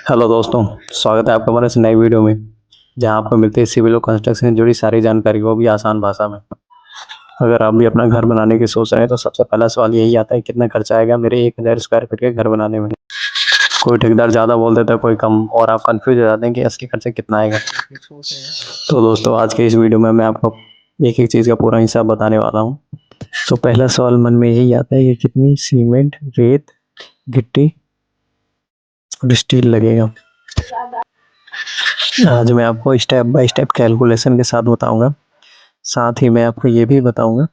Hello दोस्तों, स्वागत है आपका हमारे इस नई वीडियो में जहां आपको मिलती है सिविल और कंस्ट्रक्शन से जुड़ी सारी जानकारी, वो भी आसान भाषा में। अगर आप भी अपना घर बनाने की सोच रहे हैं तो सबसे पहला सवाल यही आता है, कितना खर्चा आएगा मेरे 1000 स्क्वायर फीट के घर बनाने में। कोई ठेकेदार ज़्यादा बोल देता है, कोई कम, और आप कंफ्यूज हो जाते हैं कि असली खर्चा कितना आएगा। तो दोस्तों, आज के इस वीडियो में मैं आपको एक एक चीज़ का पूरा हिसाब बताने वाला हूँ। तो पहला सवाल मन में यही आता है कि कितनी सीमेंट, रेत, गिट्टी और स्टील लगेगा। आज मैं आपको स्टेप बाय स्टेप कैलकुलेशन के साथ बताऊंगा। साथ ही मैं आपको ये भी बताऊंगा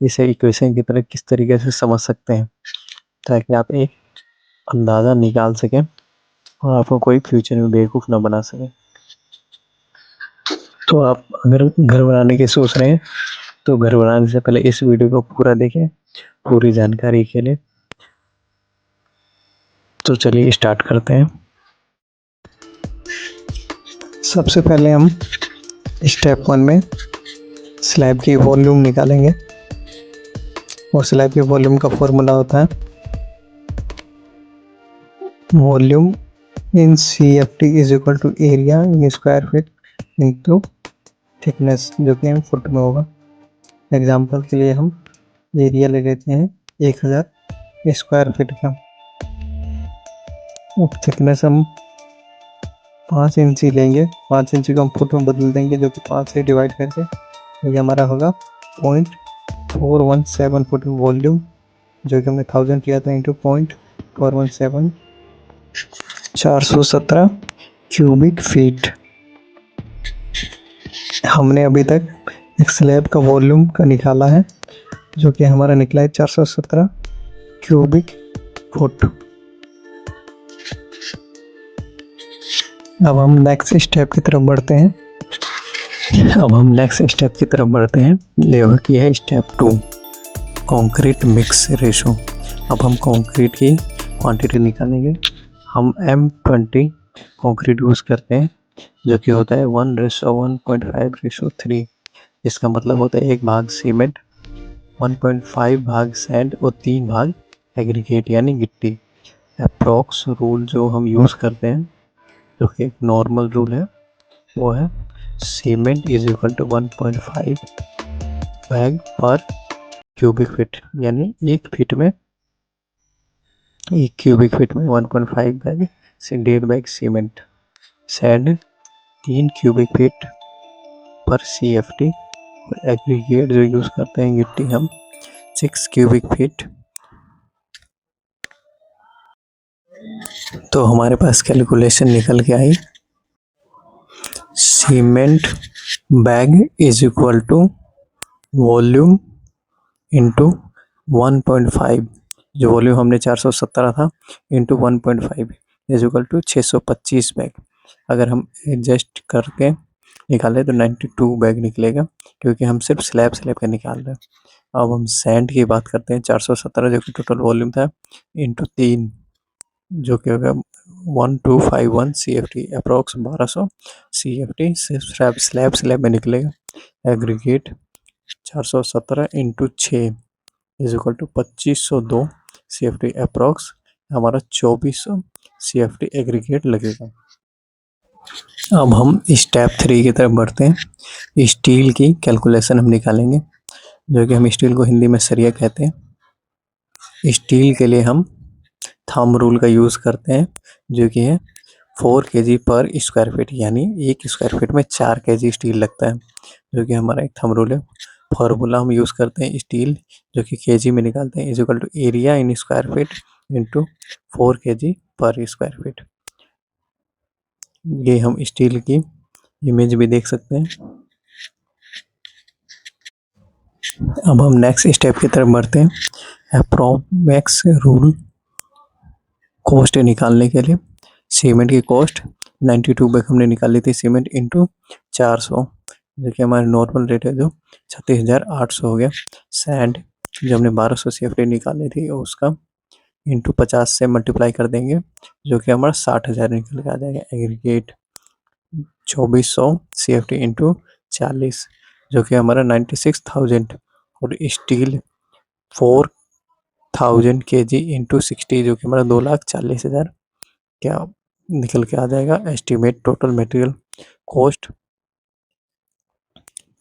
इसे इक्वेशन की तरह किस तरीके से समझ सकते हैं, ताकि आप एक अंदाज़ा निकाल सकें और आपको कोई फ्यूचर में बेवकूफ़ ना बना सके। तो आप अगर घर बनाने की सोच रहे हैं तो घर बनाने से पहले इस वीडियो को पूरा देखें, पूरी जानकारी के लिए। तो चलिए स्टार्ट करते हैं। सबसे पहले हम स्टेप 1 में स्लैब की वॉल्यूम निकालेंगे, और स्लैब के वॉल्यूम का फॉर्मूला होता है volume in CFT is equal to area in square feet into thickness, जो कि हम फुट में होगा। एग्जांपल के लिए हम एरिया ले लेते हैं 1000 स्क्वायर फीट का। थिकनेस हम 5 इंची लेंगे, 5 इंची को हम फुट में बदल देंगे, जो कि 5 से डिवाइड करके ये हमारा होगा 0.417 फुट। वॉल्यूम जो कि हमने 1000 किया था इंटू 0.417, 417 क्यूबिक फीट। हमने अभी तक एक स्लैब का वॉल्यूम का निकाला है, जो कि हमारा निकला है 417 क्यूबिक फुट। अब हम नेक्स्ट स्टेप की तरफ बढ़ते हैं। लेवल की है स्टेप 2, कंक्रीट मिक्स रेशो। अब हम कंक्रीट की क्वांटिटी निकालेंगे। हम M20 कंक्रीट यूज़ करते हैं, जो कि होता है 1:1.5:3। इसका मतलब होता है 1 भाग सीमेंट, 1.5 भाग सैंड और 3 भाग एग्रीगेट यानी गिट्टी। अप्रॉक्स रूल जो हम यूज़ करते हैं, जो कि एक नॉर्मल रूल है, वो है cement is equal to 1.5 bag पर क्यूबिक फीट, यानी एक क्यूबिक फीट में 1.5 बैग से 1.5 bag cement. Sand 3 cubic feet पर CFT। एग्रीगेट जो यूज़ करते हैं गिट्टी, हम 6 क्यूबिक फीट। तो हमारे पास कैलकुलेशन निकल के आई, cement bag is equal to volume into 1.5, जो वॉल्यूम हमने 417 था, into 1.5 is equal to 625 bag. अगर हम एडजस्ट करके निकालें तो 92 बैग निकलेगा, क्योंकि हम सिर्फ स्लैब का निकाल रहे हैं। अब हम सैंड की बात करते हैं। 417 जो कि टोटल वॉल्यूम था, इंटू 3, जो कि होगा 1251 CFT, अप्रॉक्स 1200 CFT सिर्फ स्लैब में निकलेगा। Aggregate 417 into 6 is equal to 2502 CFT, approx हमारा 2400 CFT एग्रीगेट लगेगा। अब हम स्टेप 3 की तरफ बढ़ते हैं। स्टील की कैलकुलेशन हम निकालेंगे, जो कि हम स्टील को हिंदी में सरिया कहते हैं। स्टील के लिए हम थंब रूल का यूज़ करते हैं, जो कि है 4 kg पर स्क्वायर फीट, यानी 1 स्क्वायर फीट में 4 kg स्टील लगता है, जो कि हमारा एक थंब रूल है। फार्मूला हम यूज़ करते हैं स्टील, जो कि kg में निकालते हैं, is equal to area in square feet into 4 kg पर स्क्वायर फीट। ये हम स्टील की इमेज भी देख सकते हैं। अब हम नेक्स्ट स्टेप की तरफ बढ़ते हैं। अप्रोक्स रूल कॉस्ट निकालने के लिए सीमेंट की कॉस्ट 92 बैग हमने निकाली थी सीमेंट, इंटू 400, जो कि हमारा नॉर्मल रेट है, जो 36,800 हो गया। सैंड जो हमने 1200 CFT निकाली थी, उसका इंटू 50 से मल्टीप्लाई कर देंगे, जो कि हमारा 60,000 निकल के आ जाएगा। एग्रीगेट 2400 CFT इंटू 40, जो कि हमारा 96,000। और स्टील 4000 kg इंटू 60, जो कि हमारा 2,40,000 क्या निकल के आ जाएगा। एस्टिमेट टोटल मटेरियल कॉस्ट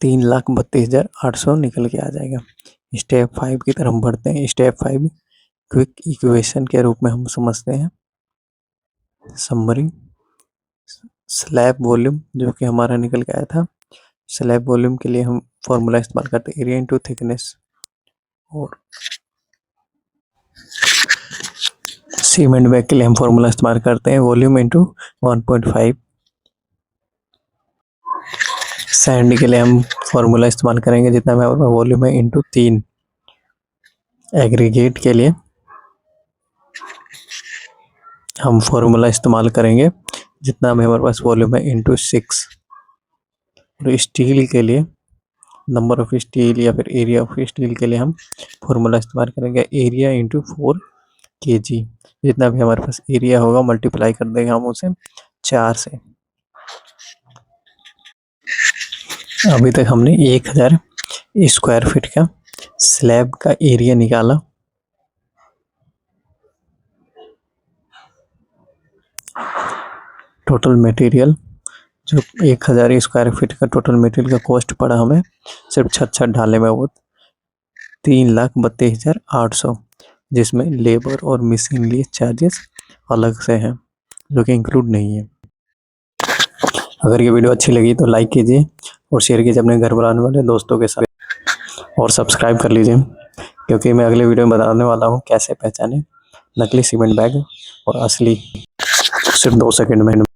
3,32,800 निकल के आ जाएगा। स्टेप 5 की तरफ बढ़ते हैं। स्टेप 5 क्विक इक्वेशन के रूप में हम समझते हैं। समरी स्लैब वॉल्यूम जो कि हमारा निकल के आया था। स्लैब वॉल्यूम के लिए हम फॉर्मूला इस्तेमाल करते हैं एरिया इंटू थिकनेस, और सीमेंट बैग के लिए हम फॉर्मूला इस्तेमाल करते हैं वॉल्यूम इंटू 1.5। सैंड के लिए हम फॉर्मूला इस्तेमाल करेंगे जितना हमारा वॉल्यूम है इंटू 3। एग्रीगेट के लिए हम फॉर्मूला इस्तेमाल करेंगे जितना हमारे पास वॉल्यूम है इंटू 6। और स्टील के लिए नंबर ऑफ स्टील या फिर एरिया ऑफ स्टील के लिए हम फॉर्मूला इस्तेमाल करेंगे एरिया इंटू 4 kg। जितना भी हमारे पास एरिया होगा मल्टीप्लाई कर देंगे हम उसे 4 से। अभी तक हमने 1000 स्क्वायर फीट का स्लैब का एरिया निकाला। टोटल मटेरियल जो 1000 स्क्वायर फीट का टोटल मटेरियल का कॉस्ट पड़ा हमें सिर्फ छत ढालने में, वो 3,32,800, जिसमें लेबर और मिसलेनियस चार्जेस अलग से हैं जो कि इंक्लूड नहीं है। अगर ये वीडियो अच्छी लगी तो लाइक कीजिए और शेयर कीजिए अपने घर बनाने वाले दोस्तों के साथ, और सब्सक्राइब कर लीजिए क्योंकि मैं अगले वीडियो में बताने वाला हूँ कैसे पहचाने नकली सीमेंट बैग और असली, सिर्फ 2 सेकंड में।